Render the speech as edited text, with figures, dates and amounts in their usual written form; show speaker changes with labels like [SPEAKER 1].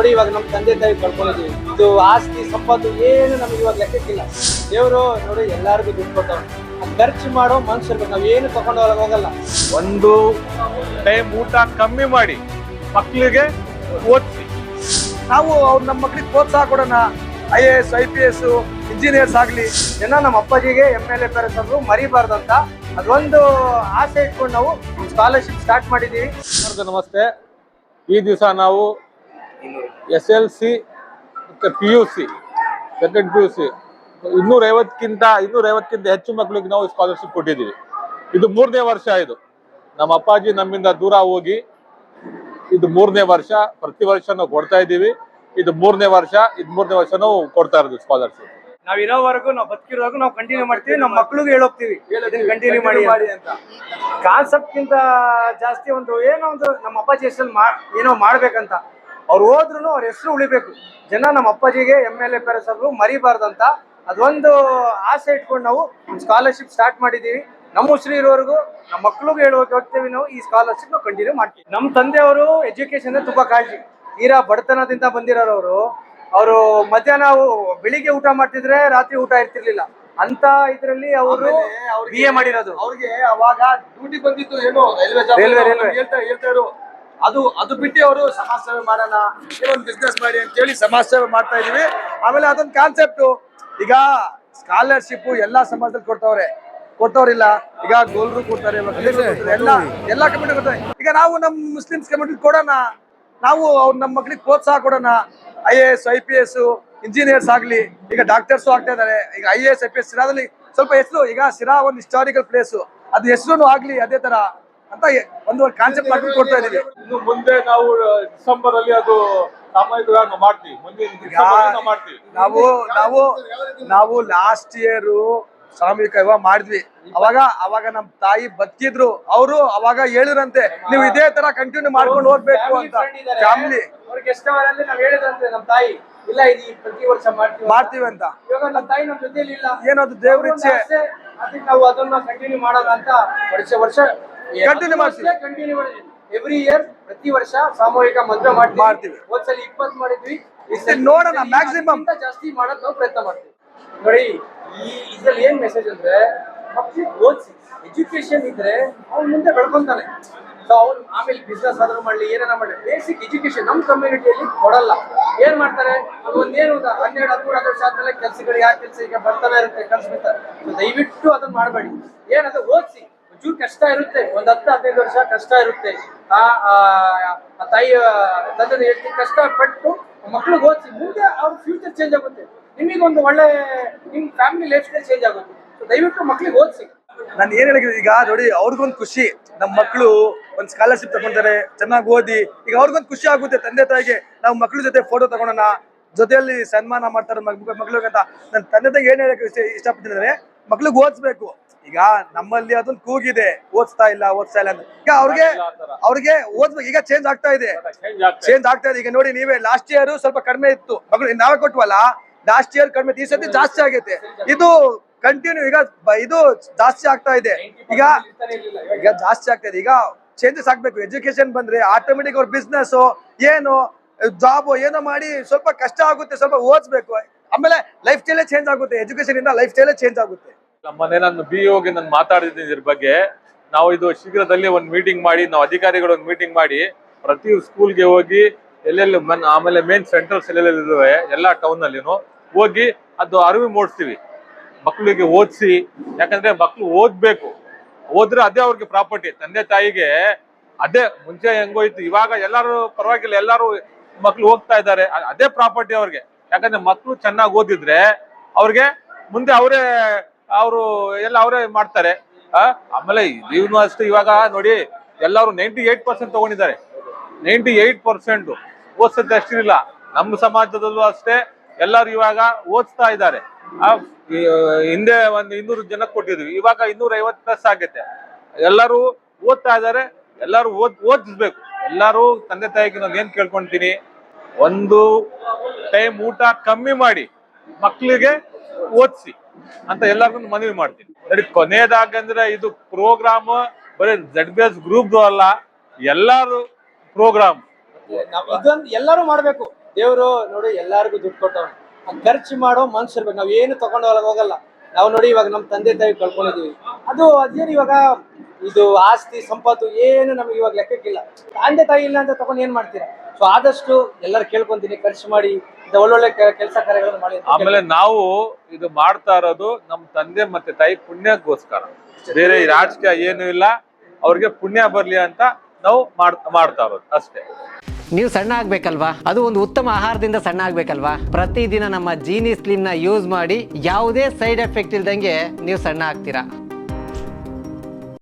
[SPEAKER 1] ನೋಡಿ ಇವಾಗ ನಮ್ಮ ತಂದೆ ತಾಯಿ ಕಳ್ಕೊಂಡಿದೀವಿ. ಇದು ಆಸ್ತಿ ಸಂಪತ್ತು ಏನು ನಮ್ಗೆ ಇವಾಗ ಲೆಕ್ಕಕ್ಕಿಲ್ಲ. ದೇವರು ನೋಡಿ ಎಲ್ಲಾರ್ಗು ದುಡ್ಡು ಕೊಟ್ಟವ್ರು. ಖರ್ಚು ಮಾಡೋ ಮನುಷ್ಯರು ನಾವ್ ಏನು ತಗೊಂಡು ಹೋಗಲ್ಲ.
[SPEAKER 2] ಒಂದು ಟೈಮ್ ಊಟ ಕಮ್ಮಿ ಮಾಡಿ ಮಕ್ಕಳಿಗೆ ಓದಿಸಿ.
[SPEAKER 3] ನಾವು ನಮ್ಮ ಮಕ್ಕಳಿಗೆ ಪ್ರೋತ್ಸಾಹ ಕೊಡೋಣ. IAS IPS ಇಂಜಿನಿಯರ್ಸ್ ಆಗ್ಲಿ.
[SPEAKER 1] ಜನ ನಮ್ಮ ಅಪ್ಪಾಜಿಗೆ MLA ಪೇರೆಂಟ್ಸ್ ಮರಿಬಾರ್ದಂತ ಅದೊಂದು ಆಸೆ ಇಟ್ಕೊಂಡು ನಾವು ಸ್ಕಾಲರ್ಶಿಪ್ ಸ್ಟಾರ್ಟ್ ಮಾಡಿದೀವಿ.
[SPEAKER 2] ನಮಸ್ತೆ. ಈ ದಿವಸ ನಾವು SLC ಮತ್ತೆ PUC ಸೆಕೆಂಡ್ PUC 250ಕ್ಕಿಂತ ಹೆಚ್ಚು ಮಕ್ಕಳಿಗೆ ನಾವು ಸ್ಕಾಲರ್ಶಿಪ್ ಕೊಟ್ಟಿದ್ದೀವಿ. ಇದು 3ನೇ ವರ್ಷ. ಇದು ನಮ್ಮ ಅಪ್ಪಾಜಿ ನಮ್ಮಿಂದ ದೂರ ಹೋಗಿ ಇದು 3ನೇ ವರ್ಷ. ಪ್ರತಿ ವರ್ಷ ನಾವು ಕೊಡ್ತಾ ಇದ್ದೀವಿ. ಇದು 3ನೇ ವರ್ಷ. ನಾವು ಕೊಡ್ತಾ ಇರೋದು ಸ್ಕಾಲರ್ಶಿಪ್.
[SPEAKER 1] ನಾವ್ ಇರೋವರೆಗೂ ನಾವು ಬದುಕಿರೋವರೆಗೂ ನಾವು ಕಂಟಿನ್ಯೂ ಮಾಡ್ತೀವಿ. ನಮ್ಮ ಮಕ್ಳಿಗೆ ಹೇಳೋಗ್ತೀವಿ ಕಂಟಿನ್ಯೂ ಮಾಡಿ ಅಂತ. ಕಾನ್ಸೆಪ್ಟ್ ಗಿಂತ ಜಾಸ್ತಿ ಏನೋ ಒಂದು ನಮ್ಮ ಅಪ್ಪಾಜಿ ಹೆಸರಲ್ಲಿ ಏನೋ ಮಾಡ್ಬೇಕಂತ. ಅವ್ರು ಹೋದ್ರು ಅವ್ರ ಹೆಸರು ಉಳಿಬೇಕು. ಜನ ನಮ್ಮ ಅಪ್ಪಾಜಿಗೆ MLA ಪೇರೆಂಟ್ಸ್ ಮರಿಬಾರ್ದಂತ ಅದೊಂದು ಆಸೆ ಇಟ್ಕೊಂಡು ನಾವು ಸ್ಕಾಲರ್ಶಿಪ್ ಸ್ಟಾರ್ಟ್ ಮಾಡಿದೀವಿ. ನಮ್ಮ ಉಸಿರು ಇರೋವರೆಗೂ ನಮ್ಮ ಮಕ್ಳಿಗೆ ಹೋಗ್ತೀವಿ. ನಾವು ಈ ಸ್ಕಾಲರ್ಶಿಪ್ ನಾವು ಕಂಟಿನ್ಯೂ ಮಾಡ್ತೀವಿ. ನಮ್ಮ ತಂದೆಯವರು ಎಜುಕೇಶನ್ ತುಂಬಾ ಕಾಳಜಿ. ತೀರಾ ಬಡತನದಿಂದ ಬಂದಿರೋರು. ಅವರು ಮಧ್ಯಾಹ್ನ ಬೆಳಿಗ್ಗೆ ಊಟ ಮಾಡ್ತಿದ್ರೆ ರಾತ್ರಿ ಊಟ ಇರ್ತಿರ್ಲಿಲ್ಲ ಅಂತ ಇದ್ರಲ್ಲಿ ಅವರು BA ಮಾಡಿರೋದು.
[SPEAKER 3] ಅವ್ರಿಗೆ ಅವಾಗ ಡ್ಯೂಟಿ ಬಂದಿತ್ತು ಏನೋ ರೈಲ್ವೆ ಹೇಳ್ತಾ ಅದು ಬಿಟ್ಟು ಅವರು ಸಮಾಜ ಸೇವೆ ಮಾಡೋಣ, ಏನೊಂದು ಬಿಸ್ನೆಸ್ ಮಾಡಿ ಅಂತ ಹೇಳಿ ಸಮಾಜ ಸೇವೆ ಮಾಡ್ತಾ ಇದೀವಿ. ಆಮೇಲೆ ಅದೊಂದು ಕಾನ್ಸೆಪ್ಟ್. ಈಗ ಸ್ಕಾಲರ್ಶಿಪ್ ಎಲ್ಲಾ ಸಮಾಜದಲ್ಲಿ ಕೊಟ್ಟವ್ರಿಲ್ಲ. ಈಗ ಗೋಲ್ರು ಕೊಡ್ತಾರೆ, ಎಲ್ಲಾ ಕಮ್ಯುನಿಟಿ ಕೊಡ್ತಾರೆ. ಈಗ ನಾವು ನಮ್ಮ ಮುಸ್ಲಿಮ್ಸ್ ಕಮ್ಯುನಿಟಿ ಕೊಡೋಣ. ನಾವು ನಮ್ಮ ಮಕ್ಳಿಗೆ ಪ್ರೋತ್ಸಾಹ ಕೊಡೋಣ. IAS IPS ಇಂಜಿನಿಯರ್ಸ್ ಆಗ್ಲಿ. ಈಗ ಡಾಕ್ಟರ್ಸ್ ಆಗ್ತಾ ಇದಾರೆ. ಈಗ IAS IPS ಸಿರಾದಲ್ಲಿ ಸ್ವಲ್ಪ ಹೆಸರು. ಈಗ ಸಿರಾ ಒಂದು ಹಿಸ್ಟಾರಿಕಲ್ ಪ್ಲೇಸ್, ಅದು ಹೆಸರು ಆಗ್ಲಿ ಅದೇ ತರ ಅಂತ ಒಂದು ಕಾನ್ಸೆಪ್ಟ್ ಮಾಡ್ಕೊಂಡು ಕೊಡ್ತಾ ಇದೀವಿ.
[SPEAKER 2] ಇನ್ನು ಮುಂದೆ ನಾವು ಡಿಸೆಂಬರ್ ಅಲ್ಲಿ ಅದು ಸಾಮೂಹಿಕವಾಗಿ ಮಾಡ್ತೀವಿ.
[SPEAKER 3] ನಾವು ಲಾಸ್ಟ್ ಇಯರ್ ಸಾಮೂಹಿಕ ಮಾಡಿದ್ವಿ. ಅವಾಗ ನಮ್ ತಾಯಿ ಬದುಕಿದ್ರು. ಅವರು ಅವಾಗ ಹೇಳಿದ್ರಂತೆ ನೀವು ಇದೇ ತರ ಕಂಟಿನ್ಯೂ ಮಾಡ್ಕೊಂಡು ಹೋಗ್ಬೇಕು ಅಂತ. ಫ್ಯಾಮಿಲಿ
[SPEAKER 1] ಅವ್ರಿಗೆ ಎಷ್ಟವರಲ್ಲಿ ನಾವ್ ಹೇಳಿದ್ರಂತೆ ನಮ್ಮ ತಾಯಿ ಇಲ್ಲ ಇದು ಪ್ರತಿ ವರ್ಷ
[SPEAKER 3] ಮಾಡ್ತೀವಿ ಅಂತ.
[SPEAKER 1] ಇವಾಗ ನಮ್ಮ ತಾಯಿ ನಮ್ಮ ಜೊತೆಲಿ ಇಲ್ಲ.
[SPEAKER 3] ಏನದು ದೇವ್ರ ಇಚ್ಛೆ.
[SPEAKER 1] ಅದಕ್ಕೆ ನಾವು ಅದನ್ನ ಕಂಟಿನ್ಯೂ ಮಾಡೋಣ ಅಂತ ವರ್ಷ
[SPEAKER 3] ಕಂಟಿನ್ಯೂ ಮಾಡ್ತೀವಿ.
[SPEAKER 1] ಎವ್ರಿ ಇಯರ್ ಪ್ರತಿ ವರ್ಷ ಸಾಮೂಹಿಕ ಮದುವೆ ಮಾಡ್ತೀವಿ. ಒಂದ್ಸಲ 20 ಮಾಡಿದ್ವಿ.
[SPEAKER 3] ನೋಡೋಣ ಮ್ಯಾಕ್ಸಿಮಮ್
[SPEAKER 1] ಜಾಸ್ತಿ ಮಾಡೋದು ನಾವು ಪ್ರಯತ್ನ ಮಾಡ್ತೀವಿ. ನೋಡಿ ಇದ್ರಲ್ಲಿ ಏನ್ ಮೆಸೇಜ್ ಅಂದ್ರೆ ಮಕ್ಕಳಿಗೆ ಓದಿಸಿ. ಎಜುಕೇಶನ್ ಇದ್ರೆ ಅವ್ನು ಮುಂದೆ ಬೆಳ್ಕೊಂತಾನೆ. ಸೊ ಅವ್ನು ಆಮೇಲೆ ಬಿಸ್ನೆಸ್ ಆದ್ರೂ ಮಾಡ್ಲಿ ಏನಾರ ಮಾಡ್ಲಿ ಬೇಸಿಕ್ ಎಜುಕೇಶನ್ ನಮ್ಮ ಕಮ್ಯುನಿಟಿಯಲ್ಲಿ ಕೊಡಲ್ಲ. ಏನ್ ಮಾಡ್ತಾರೆ ಒಂದೇನು 12-13 ವರ್ಷ ಆದ್ಮೇಲೆ ಕೆಲ್ಸಗಳಿಗೆ ಆ ಕೆಲಸ ಈಗ ಬರ್ತಾನೆ ಇರುತ್ತೆ ಕಲ್ಸ್ಬಿಡ್ತಾರೆ. ದಯವಿಟ್ಟು ಅದನ್ನ ಮಾಡಬೇಡಿ. ಏನಂದ್ರೆ ಓದಿಸಿ. ಒಂಚೂರು ಕಷ್ಟ ಇರುತ್ತೆ. 10-15 ವರ್ಷ ಕಷ್ಟ ಇರುತ್ತೆ. ಆ ತಾಯಿ ತಂದೆ ಎಷ್ಟು ಕಷ್ಟಪಟ್ಟು ಮಕ್ಳಿಗೆ ಓದಿಸಿ ಮುಂದೆ ಅವ್ರ ಫ್ಯೂಚರ್ ಚೇಂಜ್ ಆಗುತ್ತೆ. ನಿಮಗೊಂದು ಒಳ್ಳೆ ನಿಮ್ ಫ್ಯಾಮಿಲಿ ಲೈಫ್ ಸ್ಟೈಲ್ ಚೇಂಜ್ ಆಗುತ್ತೆ. ದಯವಿಟ್ಟು ಮಕ್ಳಿಗೆ ಓದಿಸಿ.
[SPEAKER 3] ನಾನು ಏನ್ ಹೇಳಿದ್ರು ಈಗ ನೋಡಿ ಅವ್ರಿಗೊಂದು ಖುಷಿ. ನಮ್ಮ ಮಕ್ಕಳು ಒಂದು ಸ್ಕಾಲರ್ಶಿಪ್ ತಗೊಂತಾರೆ, ಚೆನ್ನಾಗಿ ಓದಿ. ಈಗ ಅವ್ರಿಗೊಂದು ಖುಷಿ ಆಗುತ್ತೆ. ತಂದೆ ತಾಯಿಗೆ ನಾವು ಮಕ್ಳ ಜೊತೆ ಫೋಟೋ ತಗೊಳೋಣ, ಜೊತೆಯಲ್ಲಿ ಸನ್ಮಾನ ಮಾಡ್ತಾರೆ ಮಕ್ಳಿಗೆ ಅಂತ. ನನ್ನ ತಂದೆ ತಾಯಿಗೆ ಏನ್ ಹೇಳಕ್ ಇಷ್ಟಪಡ್ತೀನಿ ಅಂದ್ರೆ ಮಕ್ಳಿಗೆ ಓದಿಸ್ಬೇಕು. ಈಗ ನಮ್ಮಲ್ಲಿ ಅದೊಂದು ಕೂಗಿದೆ, ಓದಿಸ್ತಾ ಇಲ್ಲ ಅಂತ. ಈಗ ಅವ್ರಿಗೆ ಓದ್ಬೇಕು. ಈಗ ಚೇಂಜ್ ಆಗ್ತಾ ಇದೆ. ಈಗ ನೋಡಿ ನೀವೇ ಲಾಸ್ಟ್ ಇಯರ್ ಸ್ವಲ್ಪ ಕಡಿಮೆ ಇತ್ತು ಮಕ್ಕಳು, ನಾವೇ ಕೊಟ್ವಲ್ಲ. ಲಾಸ್ಟ್ ಇಯರ್ ಕಡಿಮೆ, ಈ ಸತಿ ಜಾಸ್ತಿ ಆಗೈತೆ. ಇದು ಕಂಟಿನ್ಯೂ ಈಗ ಇದು ಜಾಸ್ತಿ ಆಗ್ತಾ ಇದೆ. ಈಗ ಜಾಸ್ತಿ ಆಗ್ತಾ ಇದೆ. ಈಗ ಚೇಂಜಸ್ ಆಗ್ಬೇಕು. ಎಜುಕೇಶನ್ ಬಂದ್ರೆ ಆಟೋಮೆಟಿಕ್ ಅವ್ರ ಬಿಸ್ನೆಸ್ ಏನು ಜಾಬ್ ಏನೋ ಮಾಡಿ ಸ್ವಲ್ಪ ಕಷ್ಟ ಆಗುತ್ತೆ. ಸ್ವಲ್ಪ ಓದಿಸ್ಬೇಕು. ಆಮೇಲೆ ಲೈಫ್ ಸ್ಟೈಲೇ ಚೇಂಜ್ ಆಗುತ್ತೆ. ಎಜುಕೇಶನ್ ಇಂದ ಲೈಫ್ ಸ್ಟೈಲೇ ಚೇಂಜ್ ಆಗುತ್ತೆ.
[SPEAKER 2] ನಮ್ಮನೆ ನಾನು BOಗೆ ನಾನು ಮಾತಾಡಿದ್ದೀನಿ ಇದ್ರ ಬಗ್ಗೆ. ನಾವು ಇದು ಶೀಘ್ರದಲ್ಲಿ ಒಂದು ಮೀಟಿಂಗ್ ಮಾಡಿ, ನಾವು ಅಧಿಕಾರಿಗಳು ಒಂದು ಮೀಟಿಂಗ್ ಮಾಡಿ ಪ್ರತಿ ಸ್ಕೂಲ್ಗೆ ಹೋಗಿ ಎಲ್ಲೆಲ್ಲಿ ಆಮೇಲೆ ಮೇನ್ ಸೆಂಟರ್ಸ್ ಎಲ್ಲೆಲ್ಲಿವೆ ಎಲ್ಲ ಟೌನ್ ಅಲ್ಲಿನೂ ಹೋಗಿ ಅದು ಅರಿವು ಮೂಡಿಸ್ತೀವಿ. ಮಕ್ಕಳಿಗೆ ಓದಿಸಿ. ಯಾಕಂದ್ರೆ ಮಕ್ಳು ಓದ್ಬೇಕು. ಓದ್ರೆ ಅದೇ ಅವ್ರಿಗೆ ಪ್ರಾಪರ್ಟಿ. ತಂದೆ ತಾಯಿಗೆ ಅದೇ ಮುಂಚೆ ಹೆಂಗೋಯ್ತು, ಇವಾಗ ಎಲ್ಲಾರು ಪರವಾಗಿಲ್ಲ, ಎಲ್ಲಾರು ಮಕ್ಳು ಹೋಗ್ತಾ ಇದ್ದಾರೆ. ಅದೇ ಪ್ರಾಪರ್ಟಿ ಅವ್ರಿಗೆ. ಯಾಕಂದ್ರೆ ಮಕ್ಳು ಚೆನ್ನಾಗಿ ಓದಿದ್ರೆ ಅವ್ರಿಗೆ ಮುಂದೆ ಅವರೇ ಮಾಡ್ತಾರೆ. ಆಮೇಲೆ ಇವನು ಅಷ್ಟೇ. ಇವಾಗ ನೋಡಿ ಎಲ್ಲರೂ 98% ತಗೊಂಡಿದ್ದಾರೆ. 98% ಓದಿಸೋದು ಅಷ್ಟಿರಲಿಲ್ಲ. ನಮ್ಮ ಸಮಾಜದಲ್ಲೂ ಅಷ್ಟೇ ಎಲ್ಲರೂ ಇವಾಗ ಓದಿಸ್ತಾ ಇದ್ದಾರೆ. ಹಿಂದೆ ಒಂದು 200 ಜನಕ್ಕೆ ಕೊಟ್ಟಿದ್ವಿ, ಇವಾಗ 250+ ಆಗೈತೆ. ಎಲ್ಲರೂ ಓದ್ತಾ ಇದ್ದಾರೆ. ಎಲ್ಲರೂ ಓದಿಸ್ಬೇಕು. ಎಲ್ಲರೂ ತಂದೆ ತಾಯಿಗೆ ನಾನು ಏನ್ ಕೇಳ್ಕೊಂತೀನಿ, ಒಂದು ಟೈಮ್ ಊಟ ಕಮ್ಮಿ ಮಾಡಿ ಮಕ್ಕಳಿಗೆ ಓದಿಸಿ ಅಂತ ಎಲ್ಲರಿಗೂ ಮನವಿ ಮಾಡ್ತೀನಿ. ನೋಡಿ ಕೊನೆಯದಾಗಂದ್ರೆ ಇದು ಪ್ರೋಗ್ರಾಮ್ ಬರೀ ZBS ಗ್ರೂಪ್ ಅಲ್ಲ, ಎಲ್ಲಾರು ಪ್ರೋಗ್ರಾಮ್
[SPEAKER 1] ಇದೊಂದು ಎಲ್ಲರೂ ಮಾಡ್ಬೇಕು. ದೇವ್ರು ನೋಡಿ ಎಲ್ಲಾರ್ಗು ದುಡ್ಡು ಕೊಟ್ಟವ್ನು. ಖರ್ಚು ಮಾಡೋ ಮನ್ಸು ಇರ್ಬೇಕು. ನಾವ್ ಏನು ತಗೊಂಡು ಹೋಗಲ್ಲ. ನಾವು ನೋಡಿ ಇವಾಗ ನಮ್ಮ ತಂದೆ ತಾಯಿ ಕಳ್ಕೊಂಡಿದೀವಿ. ಅದೇನು ಇವಾಗ ಇದು ಆಸ್ತಿ ಸಂಪತ್ತು ಏನು ನಮಗೆ ಇವಾಗ ಲೆಕ್ಕಕ್ಕಿಲ್ಲ. ತಂದೆ ತಾಯಿ ಇಲ್ಲ ಅಂತ ತಗೊಂಡು ಏನ್ ಮಾಡ್ತೀರಾ? ಸೊ ಆದಷ್ಟು ಎಲ್ಲರೂ ಕೇಳ್ಕೊಂತೀನಿ, ಖರ್ಚು ಮಾಡಿ ಒಳ್ಳೊಳ್ಳೆ ಕೆಲಸ ಕಾರ್ಯಗಳನ್ನು ಮಾಡಿ ಅಂತ
[SPEAKER 2] ಆಮೇಲೆ ನಾವು ಇದು ಮಾಡ್ತಾ ಇರೋದು ನಮ್ ತಂದೆ ಮತ್ತೆ ತಾಯಿ ಪುಣ್ಯಕ್ಕೋಸ್ಕರ, ಬೇರೆ ಈ ರಾಜಕೀಯ ಏನು ಇಲ್ಲ. ಅವ್ರಿಗೆ ಪುಣ್ಯ ಬರ್ಲಿ ಅಂತ ನಾವು ಮಾಡ್ತಾ ಇರೋದು ಅಷ್ಟೇ.
[SPEAKER 4] ನೀವು ಸಣ್ಣ ಆಗ್ಬೇಕಲ್ವಾ? ಅದು ಒಂದು ಉತ್ತಮ ಆಹಾರದಿಂದ ಸಣ್ಣ ಆಗ್ಬೇಕಲ್ವಾ? ಪ್ರತಿದಿನ ನಮ್ಮ ಜೀನಿ ಸ್ಲಿಮ್ ನ ಯೂಸ್ ಮಾಡಿ ಯಾವುದೇ ಸೈಡ್ ಎಫೆಕ್ಟ್ ಇಲ್ದಂಗೆ ನೀವು ಸಣ್ಣ ಆಗ್ತೀರಾ.